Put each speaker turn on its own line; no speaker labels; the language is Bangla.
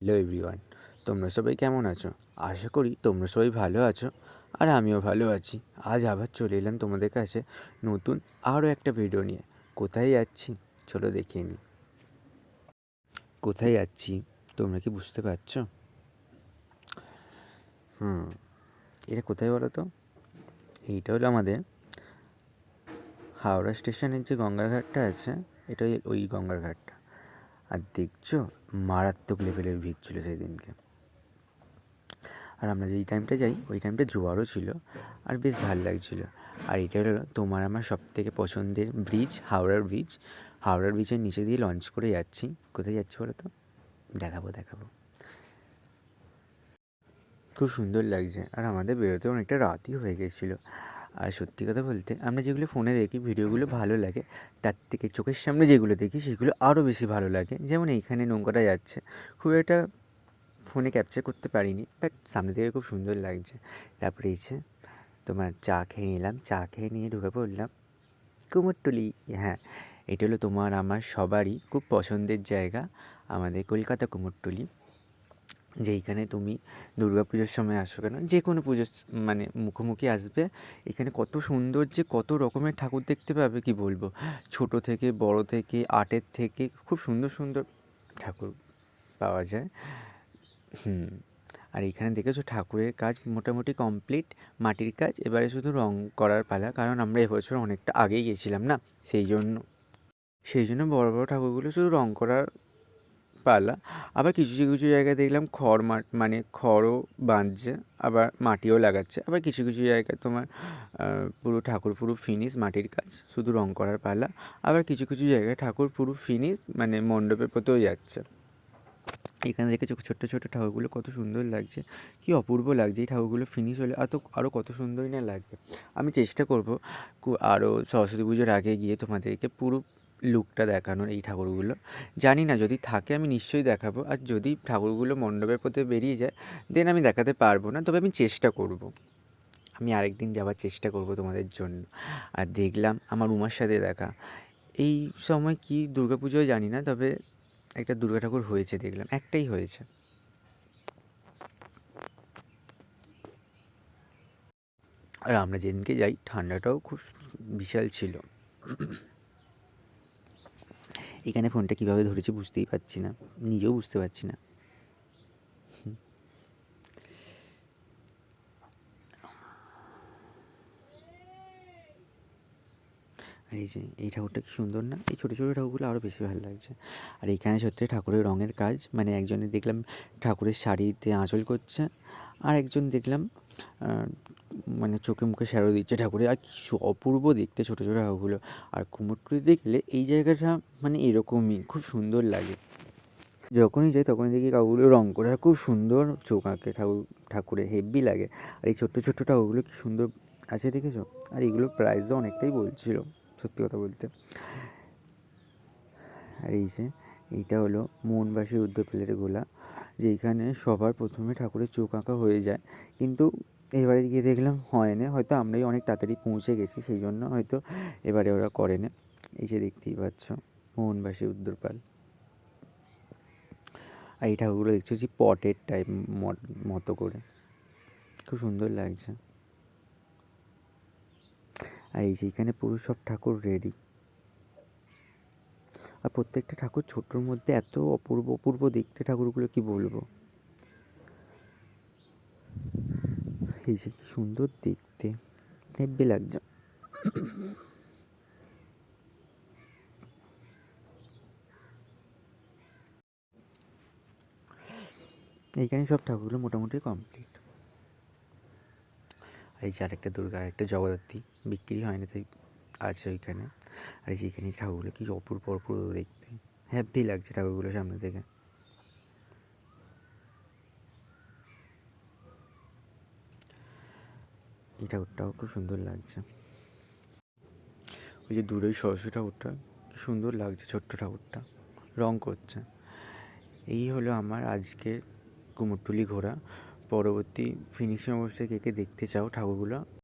হ্যালো এভরিওয়ান, তোমরা সবাই কেমন আছো? আশা করি তোমরা সবাই ভালো আছো আর আমিও ভালো আছি। আজ আবার চলে এলাম তোমাদের কাছে নতুন আরও একটা ভিডিও নিয়ে। কোথায় যাচ্ছি চলো দেখিয়ে নিই। কোথায় যাচ্ছি তোমরা কি বুঝতে পারছো? এটা কোথায় বলো তো? এইটা হলো আমাদের হাওড়া স্টেশনের যে গঙ্গার ঘাটটা আছে, এটা ওই গঙ্গার ঘাটটা। আর দেখছো মারাত্মক লেভেলের ভিড় ছিল সেদিনকে। আর আমরা যেই টাইমটা যাই ওই টাইমটা জোয়ারও ছিল আর বেশ ভালো লাগছিলো। আর এটা হলো তোমার আমার সবথেকে পছন্দের ব্রিজ, হাওড়ার ব্রিজ। হাওড়ার ব্রিজের নিচে দিয়ে লঞ্চ করে যাচ্ছি। কোথায় যাচ্ছি বলো তো? দেখাবো। খুব সুন্দর লাগছে আর আমাদের বেরোতে অনেকটা রাতই হয়ে গেছিলো। আর সত্যি কথা বলতে আমরা যেগুলো ফোনে দেখি ভিডিওগুলো ভালো লাগে, তার থেকে চোখের সামনে যেগুলো দেখি সেগুলো আরও বেশি ভালো লাগে। যেমন এইখানে নৌকাটা যাচ্ছে, খুব একটা ফোনে ক্যাপচার করতে পারিনি, বাট সামনে থেকে খুব সুন্দর লাগছে। তারপরে এসে তোমার চা খেয়ে নিলাম, চা খেয়ে নিয়ে ঢুকে পড়লাম কুমোরটুলি। হ্যাঁ, এটা হলো তোমার আমার সবারই খুব পছন্দের জায়গা, আমাদের কলকাতা কুমোরটুলি। যেইখানে তুমি দুর্গা পুজোর সময় আসো কেন, যে কোনো পুজোর মানে মুখোমুখি আসবে, এখানে কত সুন্দর যে কত রকমের ঠাকুর দেখতে পাবে কি বলবো। ছোট থেকে বড় থেকে আর্টের থেকে খুব সুন্দর সুন্দর ঠাকুর পাওয়া যায়। আর এখানে দেখেছো ঠাকুরের কাজ মোটামুটি কমপ্লিট, মাটির কাজ। এবারে শুধু রং করার পালা, কারণ আমরা এবছর অনেকটা আগেই গেছিলাম না, সেই জন্য বড় বড় ঠাকুরগুলো শুধু রং করার পালা। আবার কিছু কিছু জায়গায় দেখলাম মানে খড়ও বাঁধছে, আবার মাটিও লাগাচ্ছে। আবার কিছু কিছু জায়গায় তোমার পুরো ঠাকুর পুরো ফিনিশ, মাটির কাজ, শুধু রং করার পালা। আবার কিছু কিছু জায়গায় ঠাকুর পুরো ফিনিশ, মানে মণ্ডপের প্রতিও যাচ্ছে। এখানে দেখেছো ছোট্ট ছোট্ট ঠাকুরগুলো কত সুন্দর লাগছে, কি অপূর্ব লাগছে। এই ঠাকুরগুলো ফিনিশ হলে আরও কত সুন্দরই না লাগবে। আমি চেষ্টা করবো আরও সরস্বতী পুজোর আগে গিয়ে তোমাদেরকে পুরো লুকটা দেখানোর এই ঠাকুরগুলো। জানি না যদি থাকে আমি নিশ্চয়ই দেখাবো, আর যদি ঠাকুরগুলো মণ্ডপের পথে বেরিয়ে যায় দেন আমি দেখাতে পারবো না, তবে আমি চেষ্টা করব। আমি আরেকদিন যাওয়ার চেষ্টা করব তোমাদের জন্য। আর দেখলাম আমার উমার সাথে দেখা, এই সময় কি দুর্গা পুজোয় জানি না, তবে একটা দুর্গা ঠাকুর হয়েছে দেখলাম, একটাই হয়েছে। আর আমরা যেদিনকে যাই ঠান্ডাটাও খুব বিশাল ছিল। এখানে ফোনটা কীভাবে ধরেছি বুঝতেই পারছি না, নিজেও বুঝতে পারছি না। আর এই যে এই ঠাকুরটা কি সুন্দর না? এই ছোটো ছোটো ঠাকুরগুলো আরও বেশি ভালো লাগছে। আর এইখানে সত্যি ঠাকুরের রঙের কাজ, মানে একজনের দেখলাম ঠাকুরের শাড়িতে আঁচল করছে, আর একজন দেখলাম মানে চোখে মুখে শ্যাডো দিচ্ছে ঠাকুরের। আর কি অপূর্ব দেখতে ছোটো ছোটো ঠাকুরগুলো। আর কুমোরটুলি দেখলে এই জায়গাটা মানে এরকমই খুব সুন্দর লাগে। যখনই যাই তখনই দেখি ঠাকুরগুলো রঙ করে, আর খুব সুন্দর চোখ আঁকে ঠাকুরের, হেব্বি লাগে। আর এই ছোট্ট ছোট্ট ঠাকুরগুলো কি সুন্দর আছে দেখেছো? আর এগুলোর প্রাইসও অনেকটাই বলছিল সত্যি কথা বলতে। আর এই যে এইটা হলো মোহনবাসী রুদ্রপ্যালের গোলা, যেইখানে সবার প্রথমে ঠাকুরের চোখ আঁকা হয়ে যায়, কিন্তু এবারে গিয়ে দেখলাম হয় না, হয়তো আমরাই অনেক তাড়াতাড়ি পৌঁছে গেছি সেই জন্য হয়তো এবারে ওরা করে না। এই যে দেখতেই পাচ্ছ মোহনবাসী রুদ্রপাল। আর এই ঠাকুরগুলো দেখছো যে পটের টাইপ মতো করে, খুব সুন্দর লাগছে। আর এই যে এখানে পুরো সব ঠাকুর রেডি, আর প্রত্যেকটা ঠাকুর ছোটোর মধ্যে এত অপূর্ব অপূর্ব দেখতে ঠাকুরগুলো কি বলবো। এই যে কি সুন্দর দেখতে, হেব্বি লাগছে। এইখানে সব ঠাকুরগুলো মোটামুটি কমপ্লিট। আর এই যে আরেকটা দুর্গা, আরেকটা জগদ্ধাত্রী বিক্রি হয় না তাই আছে ওইখানে। আর এই যে এখানে ঠাকুরগুলো কি অপূর্ব অপূর্ব দেখতে, হ্যাপি লাগছে ঠাকুরগুলো সামনে থেকে। এই ঠাকুরটাও খুব সুন্দর লাগছে। ওই যে দূরে সরস্বতী ঠাকুরটা কি সুন্দর লাগছে, ছোট্ট ঠাকুরটা রং করছে। এই হলো আমার আজকের কুমোরটুলি ঘোরা। পরবর্তী ফিনিশিং অবশ্যই কে কে দেখতে চাও ঠাকুরগুলো